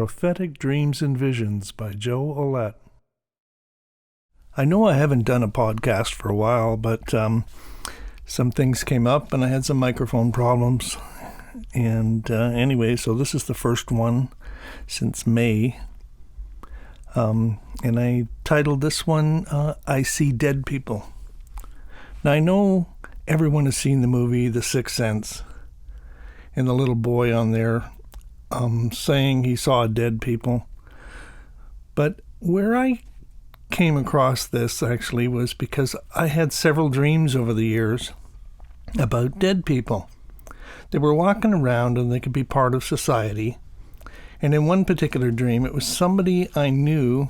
Prophetic Dreams and Visions by Joe Ouellette. I know I haven't done a podcast for a while, but some things came up and I had some microphone problems. And anyway, so this is the first one since May. And I titled this one, I See Dead People. Now I know everyone has seen the movie The Sixth Sense, and the little boy on there saying he saw dead people. But where I came across this actually was because I had several dreams over the years about dead people. They were walking around and they could be part of society. And in one particular dream, it was somebody I knew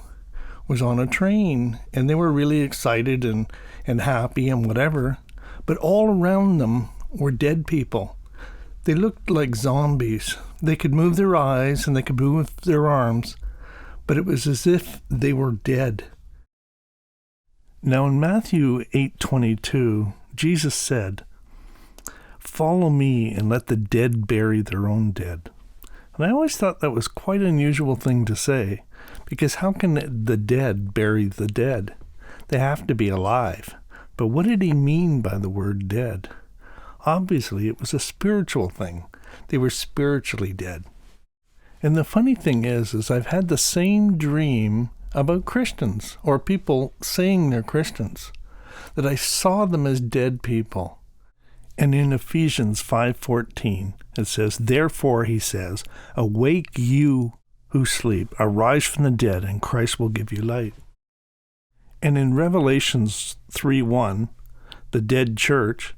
was on a train, and they were really excited and happy and whatever. But all around them were dead people. They looked like zombies. They could move their eyes and they could move their arms, but it was as if they were dead. Now in Matthew 8:22, Jesus said, "Follow me and let the dead bury their own dead." And I always thought that was quite an unusual thing to say, because how can the dead bury the dead? They have to be alive. But what did he mean by the word dead? Obviously, it was a spiritual thing. They were spiritually dead. And the funny thing is I've had the same dream about Christians, or people saying they're Christians, that I saw them as dead people. And in Ephesians 5:14, it says, "Therefore," he says, "awake you who sleep, arise from the dead, and Christ will give you light." And in Revelations 3:1, the dead church,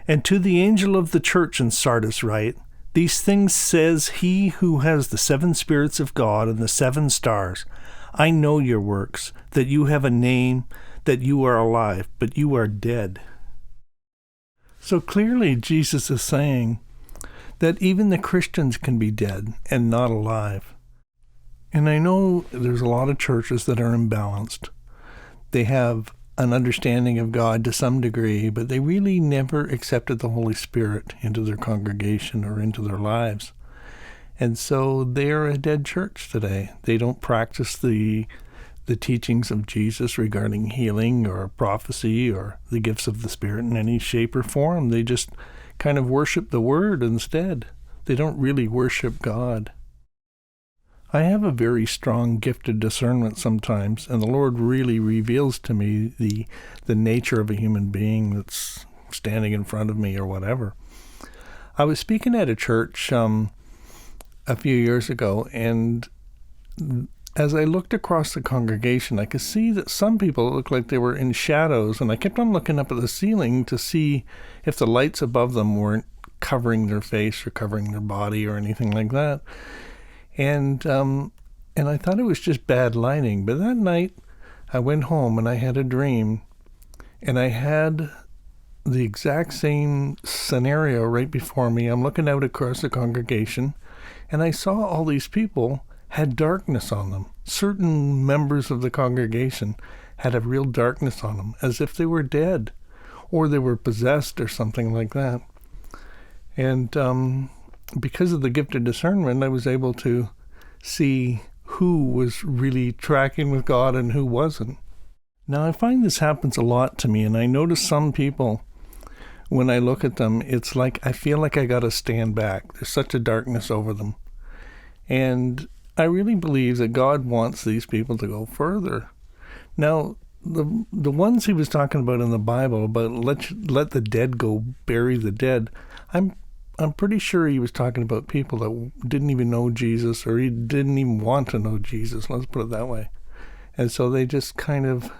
"And to the angel of the church in Sardis write, these things says he who has the seven spirits of God and the seven stars. I know your works, that you have a name, that you are alive, but you are dead." So clearly Jesus is saying that even the Christians can be dead and not alive. And I know there's a lot of churches that are imbalanced. They have an understanding of God to some degree, but they really never accepted the Holy Spirit into their congregation or into their lives. And so they're a dead church today. They don't practice the teachings of Jesus regarding healing or prophecy or the gifts of the Spirit in any shape or form. They just kind of worship the Word instead. They don't really worship God. I have a very strong gift of discernment sometimes, and the Lord really reveals to me the nature of a human being that's standing in front of me or whatever. I was speaking at a church a few years ago, and as I looked across the congregation, I could see that some people looked like they were in shadows, and I kept on looking up at the ceiling to see if the lights above them weren't covering their face or covering their body or anything like that. And I thought it was just bad lighting. But that night, I went home and I had a dream, and I had the exact same scenario right before me. I'm looking out across the congregation, and I saw all these people had darkness on them. Certain members of the congregation had a real darkness on them, as if they were dead, or they were possessed or something like that. And because of the gift of discernment, I was able to see who was really tracking with God and who wasn't. Now, I find this happens a lot to me, and I notice some people, when I look at them, it's like I feel like I got to stand back. There's such a darkness over them. And I really believe that God wants these people to go further. Now, the ones he was talking about in the Bible, about let the dead go bury the dead, I'm pretty sure he was talking about people that didn't even know Jesus, or he didn't even want to know Jesus, let's put it that way. And so they just kind of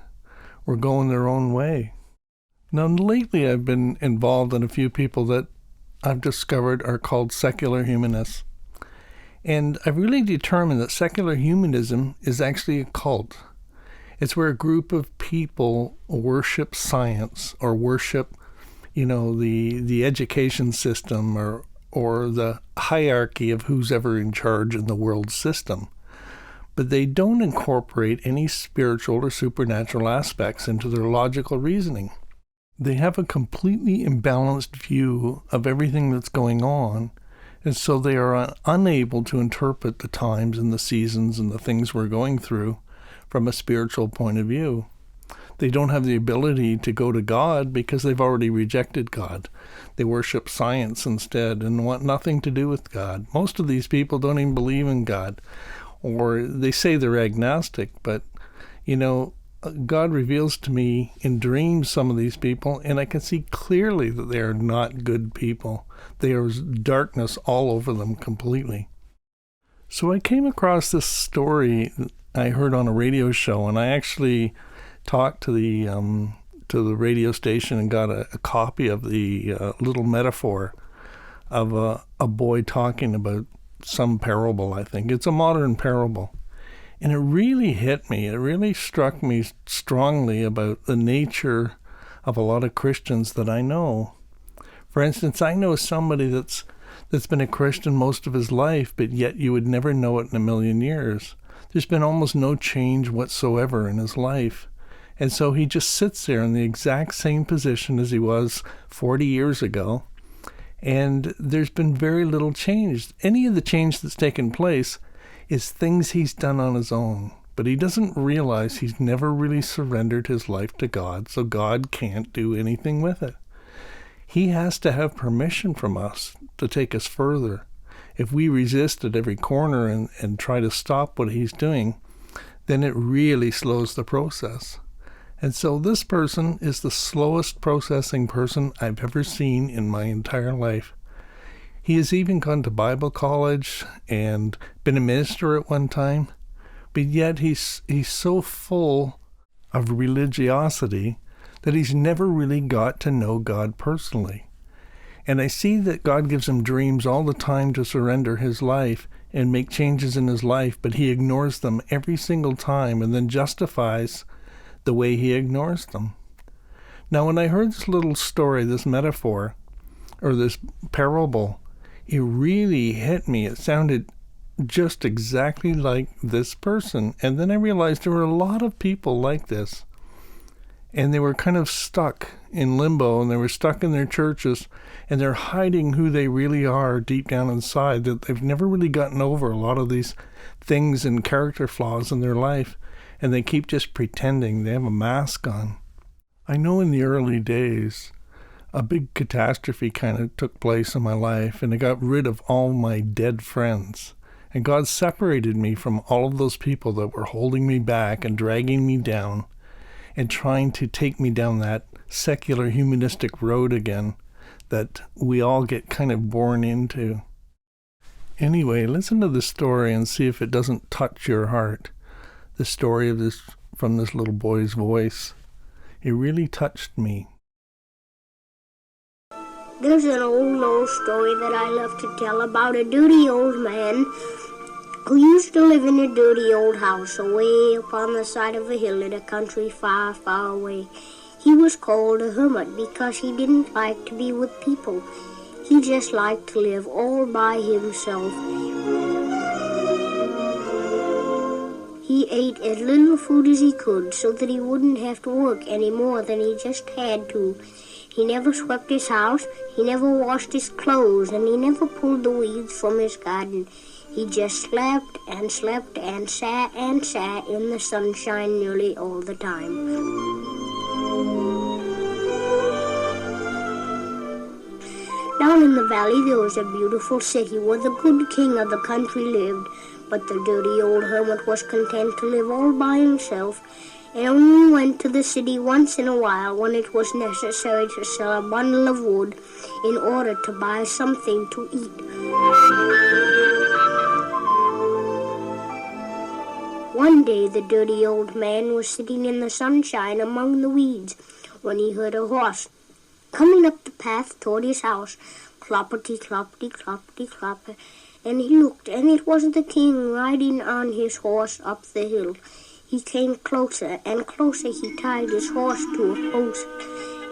were going their own way. Now, lately I've been involved in a few people that I've discovered are called secular humanists. And I've really determined that secular humanism is actually a cult. It's where a group of people worship science, or worship the education system, or the hierarchy of who's ever in charge in the world system. But they don't incorporate any spiritual or supernatural aspects into their logical reasoning. They have a completely imbalanced view of everything that's going on, And so they are unable to interpret the times and the seasons and the things we're going through from a spiritual point of view. They don't have the ability to go to God because they've already rejected God. They worship science instead and want nothing to do with God. Most of these people don't even believe in God, or they say they're agnostic, but, God reveals to me in dreams some of these people, and I can see clearly that they are not good people. There's darkness all over them completely. So I came across this story I heard on a radio show, and I actually talked to the radio station and got a copy of the little metaphor of a boy talking about some parable, I think. It's a modern parable. And it really hit me. It really struck me strongly about the nature of a lot of Christians that I know. For instance, I know somebody that's been a Christian most of his life, but yet you would never know it in a million years. There's been almost no change whatsoever in his life. And so he just sits there in the exact same position as he was 40 years ago. And there's been very little change. Any of the change that's taken place is things he's done on his own. But he doesn't realize he's never really surrendered his life to God, so God can't do anything with it. He has to have permission from us to take us further. If we resist at every corner and try to stop what he's doing, then it really slows the process. And so this person is the slowest processing person I've ever seen in my entire life. He has even gone to Bible college and been a minister at one time, but yet he's so full of religiosity that he's never really got to know God personally. And I see that God gives him dreams all the time to surrender his life and make changes in his life, but he ignores them every single time and then justifies the way he ignores them. Now, when I heard this little story, this metaphor, or this parable, it really hit me. It sounded just exactly like this person. And then I realized there were a lot of people like this. And they were kind of stuck in limbo, and they were stuck in their churches, and they're hiding who they really are deep down inside, that they've never really gotten over a lot of these things and character flaws in their life. And they keep just pretending. They have a mask on. I know in the early days, a big catastrophe kind of took place in my life, and I got rid of all my dead friends. And God separated me from all of those people that were holding me back and dragging me down and trying to take me down that secular humanistic road again that we all get kind of born into. Anyway, listen to the story and see if it doesn't touch your heart. The story of this from this little boy's voice. It really touched me. There's an old story that I love to tell about a dirty old man who used to live in a dirty old house away up on the side of a hill in a country far, far away. He was called a hermit because he didn't like to be with people. He just liked to live all by himself. He ate as little food as he could so that he wouldn't have to work any more than he just had to. He never swept his house, he never washed his clothes, and he never pulled the weeds from his garden. He just slept and slept and sat in the sunshine nearly all the time. Down in the valley there was a beautiful city where the good king of the country lived, but the dirty old hermit was content to live all by himself and only went to the city once in a while when it was necessary to sell a bundle of wood in order to buy something to eat. One day the dirty old man was sitting in the sunshine among the weeds when he heard a horse coming up the path toward his house. Cloppity, cloppity, cloppity, clopper. And he looked, and it was the king riding on his horse up the hill. He came closer and closer. He tied his horse to a post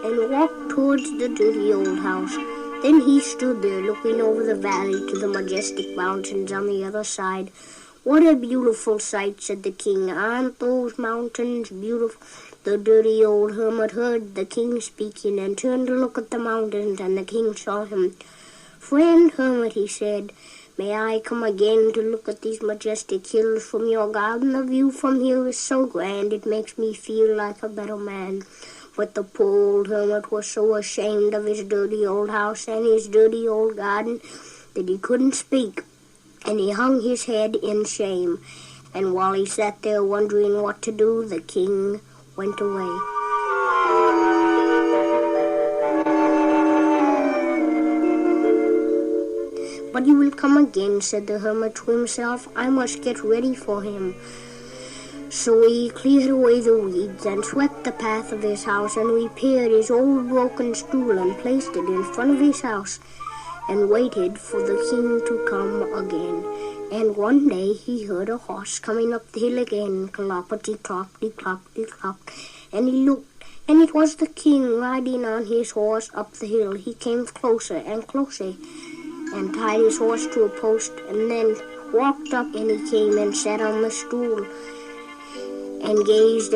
and walked towards the dirty old house. Then he stood there looking over the valley to the majestic mountains on the other side. "What a beautiful sight," said the king. "Aren't those mountains beautiful?" The dirty old hermit heard the king speaking and turned to look at the mountains, and the king saw him. "Friend hermit," he said, "may I come again to look at these majestic hills from your garden? The view from here is so grand, it makes me feel like a better man." But the poor old hermit was so ashamed of his dirty old house and his dirty old garden that he couldn't speak, and he hung his head in shame. And while he sat there wondering what to do, the king went away. "But he will come again," said the hermit to himself. "I must get ready for him." So he cleared away the weeds and swept the path of his house and repaired his old broken stool and placed it in front of his house and waited for the king to come again. And one day he heard a horse coming up the hill again, cloppity-cloppity-cloppity-clop, and he looked, and it was the king riding on his horse up the hill. He came closer and closer and tied his horse to a post and then walked up, and he came and sat on the stool and gazed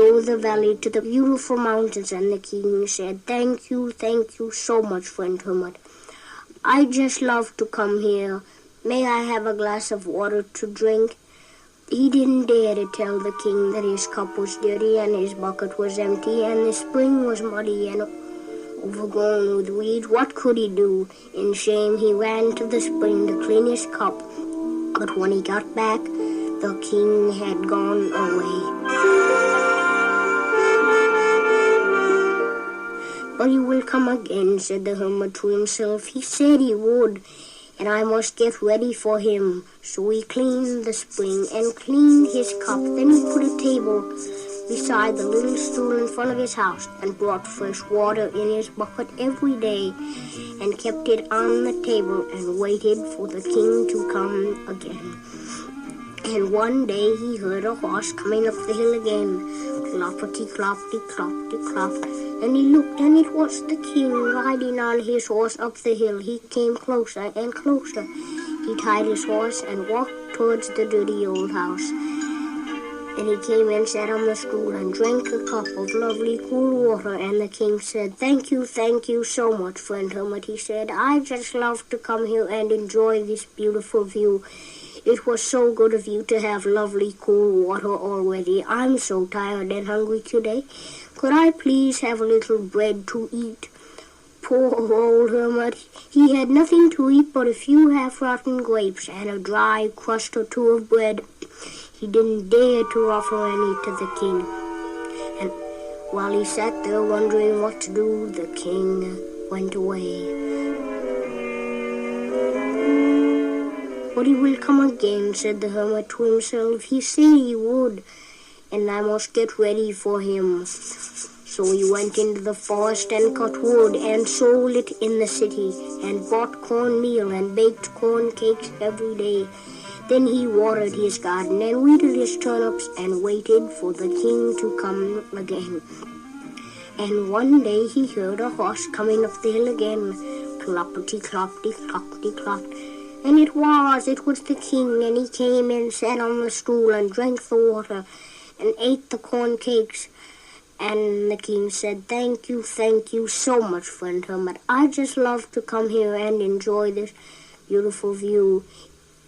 over the valley to the beautiful mountains. And the king said, thank you so much, friend hermit. I just love to come here. May I have a glass of water to drink?" He didn't dare to tell the king that his cup was dirty and his bucket was empty and the spring was muddy and overgrown with weeds. What could he do? In shame, he ran to the spring to clean his cup. But when he got back, the king had gone away. "But he will come again," said the hermit to himself. "He said he would, and I must get ready for him." So he cleaned the spring and cleaned his cup. Then he put a table beside the little stool in front of his house and brought fresh water in his bucket every day and kept it on the table and waited for the king to come again. And one day he heard a horse coming up the hill again, cloppity-cloppity-cloppity-clop. And he looked, and it was the king riding on his horse up the hill. He came closer and closer. He tied his horse and walked towards the dirty old house. And he came and sat on the stool and drank a cup of lovely cool water. And the king said, thank you so much, friend hermit," he said. "I just love to come here and enjoy this beautiful view. It was so good of you to have lovely cool water already. I'm so tired and hungry today. Could I please have a little bread to eat?" Poor old hermit, he had nothing to eat but a few half-rotten grapes and a dry crust or two of bread. He didn't dare to offer any to the king. And while he sat there wondering what to do, the king went away. "But he will come again," said the hermit to himself. "He said he would, and I must get ready for him." So he went into the forest and cut wood and sold it in the city and bought cornmeal and baked corn cakes every day. Then he watered his garden and weeded his turnips and waited for the king to come again. And one day he heard a horse coming up the hill again, cloppity-cloppity-cloppity-clop. And it was the king, and he came and sat on the stool and drank the water and ate the corn cakes. And the king said, thank you so much, friend hermit. I just love to come here and enjoy this beautiful view.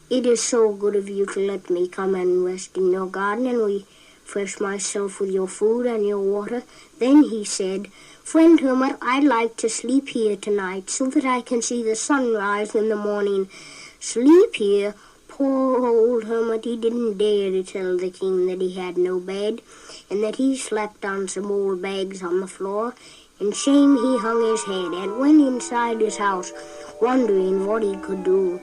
It is so good of you to let me come and rest in your garden and refresh myself with your food and your water. Then he said, friend hermit, I'd like to sleep here tonight so that I can see the sun rise in the morning. Sleep here? Poor old hermit, he didn't dare to tell the king that he had no bed and that he slept on some old bags on the floor. In shame he hung his head and went inside his house, wondering what he could do.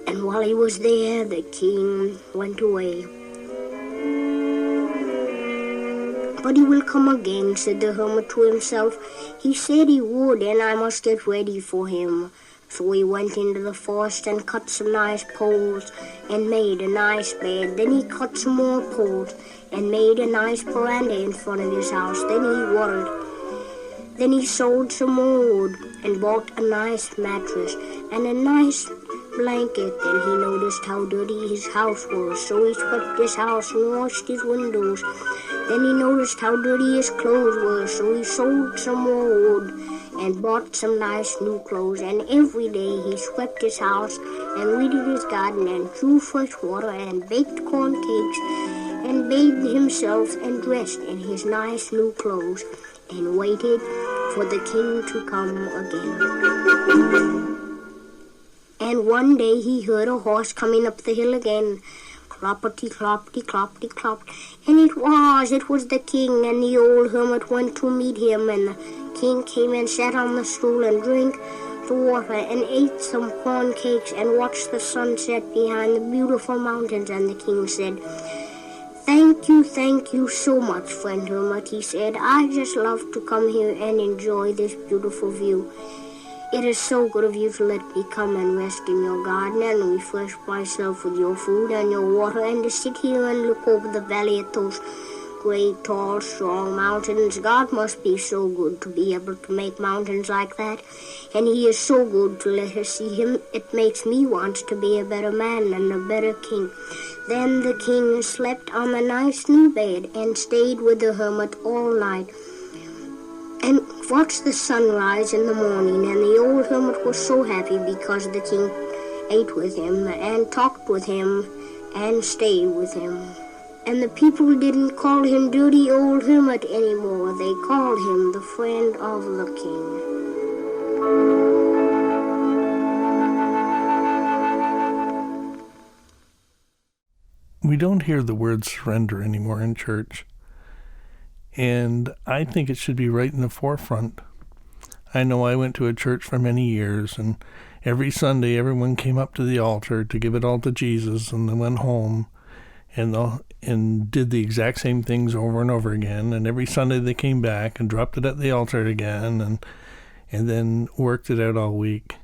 And while he was there, the king went away. But he will come again, said the hermit to himself. He said he would, and I must get ready for him. So he went into the forest and cut some nice poles and made a nice bed. Then he cut some more poles and made a nice veranda in front of his house. Then he watered. Then he sold some more wood and bought a nice mattress and a nice blanket. Then he noticed how dirty his house was, so he swept his house and washed his windows. Then he noticed how dirty his clothes were, so he sold some more wood and bought some nice new clothes, and every day he swept his house and weeded his garden and drew fresh water and baked corn cakes and bathed himself and dressed in his nice new clothes and waited for the king to come again. And one day he heard a horse coming up the hill again, cloppity, cloppity, cloppity, clop. And it was the king, and the old hermit went to meet him, and the king came and sat on the stool and drank the water and ate some corn cakes and watched the sunset behind the beautiful mountains. And the king said, thank you so much, friend hermit, he said. I just love to come here and enjoy this beautiful view. It is so good of you to let me come and rest in your garden and refresh myself with your food and your water, and to sit here and look over the valley at those great, tall, strong mountains. God must be so good to be able to make mountains like that, and he is so good to let us see him. It makes me want to be a better man and a better king. Then the king slept on a nice new bed and stayed with the hermit all night and watched the sunrise in the morning. And the old hermit was so happy because the king ate with him and talked with him and stayed with him. And the people didn't call him dirty old hermit anymore. They called him the friend of the king. We don't hear the word surrender anymore in church. And I think it should be right in the forefront. I know I went to a church for many years, and every Sunday everyone came up to the altar to give it all to Jesus, and then went home and did the exact same things over and over again. And every Sunday they came back and dropped it at the altar again, and then worked it out all week.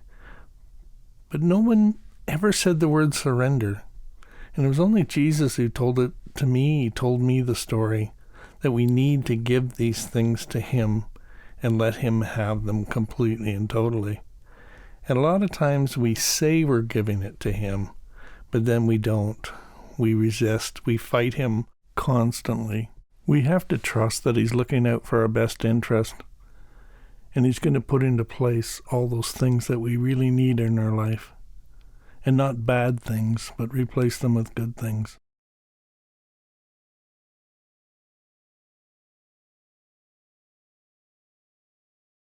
But no one ever said the word surrender. And it was only Jesus who told it to me. He told me the story that we need to give these things to him and let him have them completely and totally. And a lot of times we say we're giving it to him, but then we don't. We resist. We fight him constantly. We have to trust that he's looking out for our best interest, and he's going to put into place all those things that we really need in our life. And not bad things, but replace them with good things.